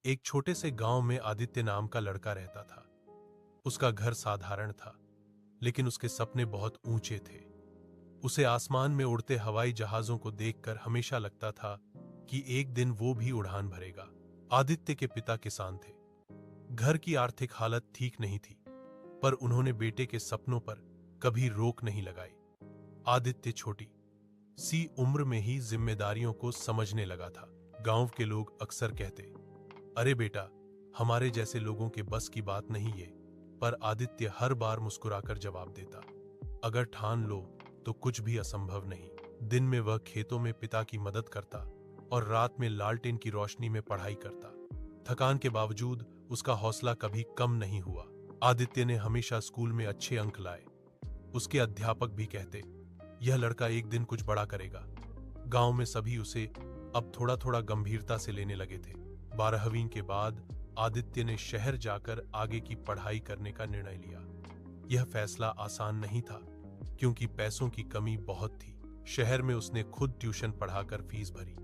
एक छोटे से गांव में आदित्य नाम का लड़का रहता था। उसका घर साधारण था, लेकिन उसके सपने बहुत ऊंचे थे। उसे आसमान में उड़ते हवाई जहाजों को देखकर हमेशा लगता था कि एक दिन वो भी उड़ान भरेगा। आदित्य के पिता किसान थे। घर की आर्थिक हालत ठीक नहीं थी, पर उन्होंने बेटे के सपनों पर कभी रोक नहीं लगाई। आदित्य छोटी सी उम्र में ही जिम्मेदारियों को समझने लगा था। गांव के लोग अक्सर कहते, अरे बेटा, हमारे जैसे लोगों के बस की बात नहीं ये। पर आदित्य हर बार मुस्कुराकर जवाब देता, अगर ठान लो तो कुछ भी असंभव नहीं। दिन में वह खेतों में पिता की मदद करता और रात में लालटेन की रोशनी में पढ़ाई करता। थकान के बावजूद उसका हौसला कभी कम नहीं हुआ। आदित्य ने हमेशा स्कूल में अच्छे अंक लाए। उसके अध्यापक भी कहते, यह लड़का एक दिन कुछ बड़ा करेगा। गांव में सभी उसे अब थोड़ा थोड़ा गंभीरता से लेने लगे थे। 12वीं के बाद आदित्य ने शहर जाकर आगे की पढ़ाई करने का निर्णय लिया। यह फैसला आसान नहीं था, क्योंकि पैसों की कमी बहुत थी। शहर में उसने खुद ट्यूशन पढ़ाकर फीस भरी।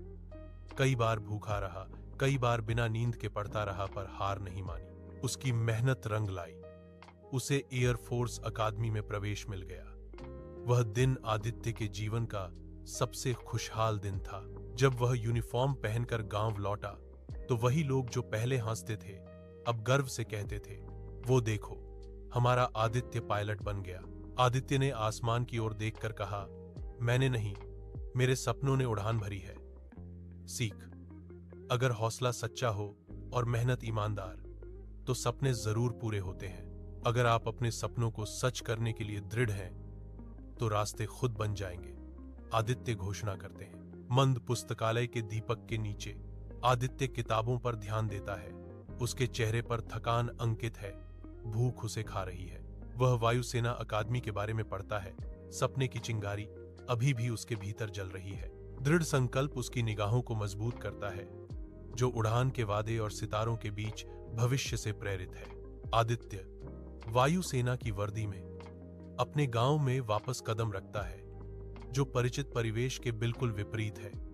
कई बार भूखा रहा, कई बार बिना नींद के पढ़ता रहा, पर हार नहीं मानी। उसकी मेहनत रंग लाई। उसे एयरफोर्स अकादमी में प्रवेश मिल गया। वह दिन आदित्य के जीवन का सबसे खुशहाल दिन था। जब वह यूनिफॉर्म पहनकर गांव लौटा, तो वही लोग जो पहले हंसते थे अब गर्व से कहते थे, वो देखो, हमारा आदित्य पायलट बन गया। आदित्य ने आसमान की ओर देखकर कहा, मैंने नहीं, मेरे सपनों ने उड़ान भरी है। सीख, अगर हौसला सच्चा हो और मेहनत ईमानदार, तो सपने जरूर पूरे होते हैं। अगर आप अपने सपनों को सच करने के लिए दृढ़ हैं, तो रास्ते खुद बन जाएंगे। आदित्य घोषणा करते हैं। मंद पुस्तकालय के दीपक के नीचे आदित्य किताबों पर ध्यान देता है। उसके चेहरे पर थकान अंकित है, भूख उसे खा रही है। वह वायुसेना अकादमी के बारे में पढ़ता है। सपने की चिंगारी अभी भी उसके भीतर जल रही है। दृढ़ संकल्प उसकी निगाहों को मजबूत करता है, जो उड़ान के वादे और सितारों के बीच भविष्य से प्रेरित है। आदित्य वायुसेना की वर्दी में अपने गांव में वापस कदम रखता है, जो परिचित परिवेश के बिल्कुल विपरीत है।